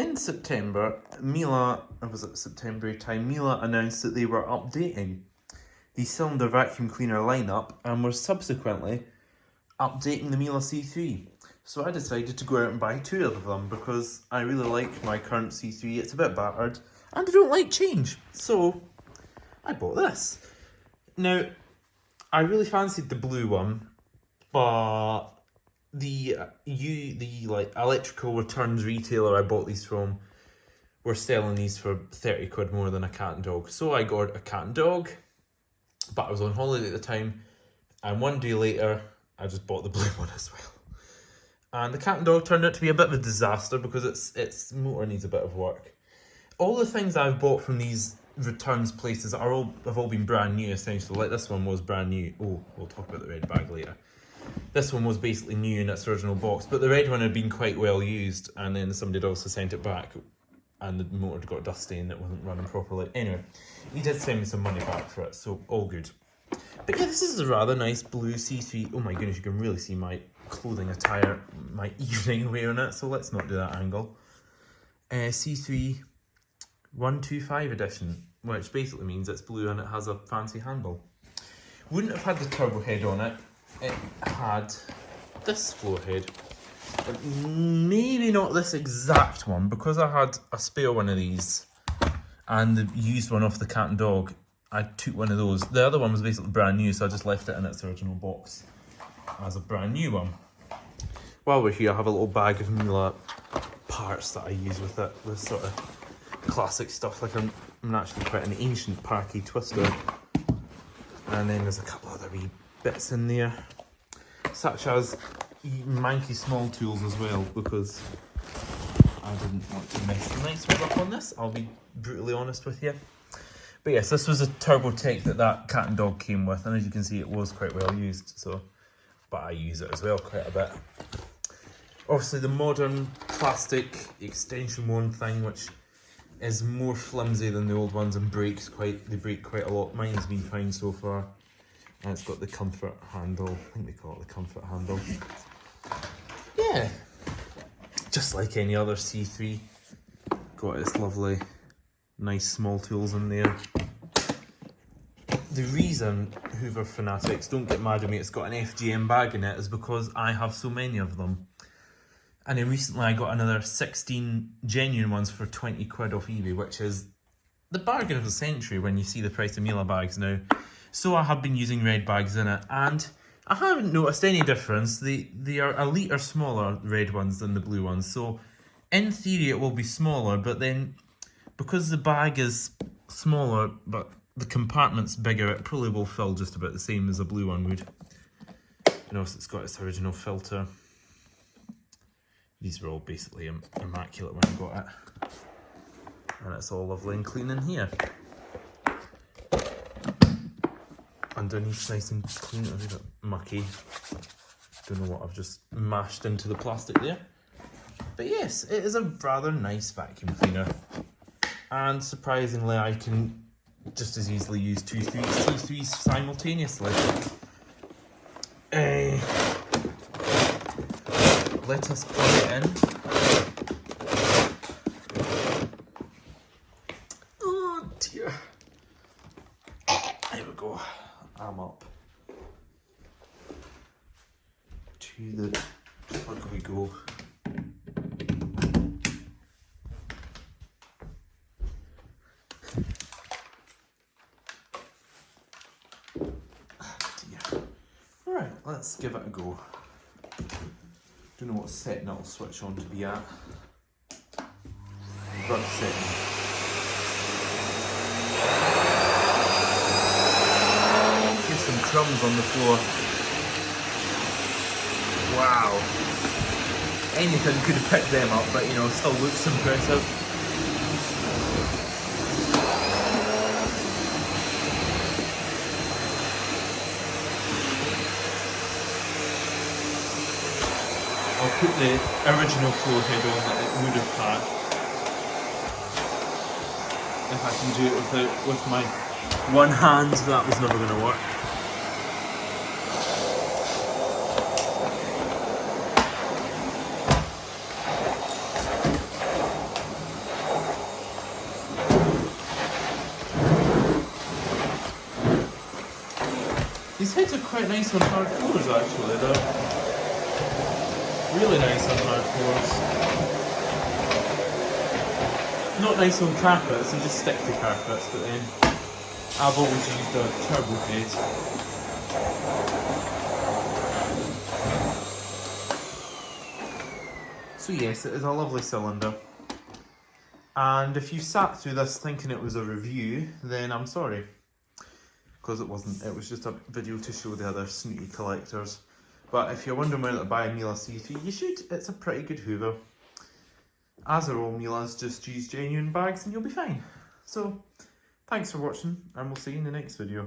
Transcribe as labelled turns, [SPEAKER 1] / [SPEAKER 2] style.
[SPEAKER 1] in September, Miele, was it September time, Miele announced that they were updating the cylinder vacuum cleaner lineup and were subsequently updating the Miele C3. So I decided to go out and buy 2 of them because I really like my current C3. It's a bit battered and I don't like change. So I bought this. Now, I really fancied the blue one, but the electrical returns retailer I bought these from were selling these for 30 quid more than a cat and dog. So I got a cat and dog, but I was on holiday at the time, and one day later I just bought the blue one as well. And the cat and dog turned out to be a bit of a disaster because its motor needs a bit of work. All the things I've bought from these returns places have all been brand new essentially. Like this one was brand new. Oh, we'll talk about the red bag later. This one was basically new in its original box, but the red one had been quite well used, and then somebody had also sent it back and the motor had got dusty and it wasn't running properly. Anyway, he did send me some money back for it, so all good. But yeah, this is a rather nice blue C3. Oh my goodness, you can really see my clothing attire, my evening wear on it, so let's not do that angle. C3 125 edition, which basically means it's blue and it has a fancy handle. Wouldn't have had the turbo head on it. It had this floor head, but maybe not this exact one, because I had a spare one of these and the used one off the cat and dog. I took one of those. The other one was basically brand new, so I just left it in its original box as a brand new one. While we're here, I have a little bag of Miele parts that I use with it. This sort of classic stuff, like I'm actually quite an ancient parky twister. And then there's a couple other wee bits in there, such as manky small tools as well, because I didn't want to mess the nice one up on this, I'll be brutally honest with you. But yes, this was a Turbo Tech that cat and dog came with, and as you can see it was quite well used, so, but I use it as well quite a bit. Obviously the modern plastic extension one thing, which is more flimsy than the old ones and they break quite a lot. Mine's been fine so far. And it's got the comfort handle. I think they call it the comfort handle. Yeah, just like any other C3. Got its lovely, nice small tools in there. The reason, Hoover fanatics, don't get mad at me, it's got an FGM bag in it, is because I have so many of them. And then recently I got another 16 genuine ones for 20 quid off eBay, which is the bargain of the century when you see the price of Miele bags now. So I have been using red bags in it, and I haven't noticed any difference. They are a litre smaller, red ones, than the blue ones. So in theory it will be smaller, but then because the bag is smaller but the compartment's bigger, it probably will fill just about the same as a blue one would. And also it's got its original filter. These were all basically immaculate when I got it. And it's all lovely and clean in here. Underneath nice and clean, a bit mucky. Don't know what I've just mashed into the plastic there. But yes, it is a rather nice vacuum cleaner. And surprisingly, I can just as easily use two C3s simultaneously. Let us plug it in. Oh dear. There we go. I'm up. To the plug we go. Dear. Alright, let's give it a go. Don't know what setting it'll switch on to be at. Brush setting. Here's some crumbs on the floor. Wow. Anything could have picked them up, but you know, still looks impressive. I'll put the original floor head on that it would have had. If I can do it with my one hand, that was never going to work. These heads are quite nice on hard floors actually, they're really nice on hard floors. Not nice on carpets, they just stick to carpets, but then I've always used a turbo head. So yes, it is a lovely cylinder. And if you sat through this thinking it was a review, then I'm sorry. Because it wasn't, it was just a video to show the other snooty collectors. But if you're wondering whether to buy a Miele C3, you should. It's a pretty good Hoover. As are all Miele's, just use genuine bags and you'll be fine. So, thanks for watching, and we'll see you in the next video.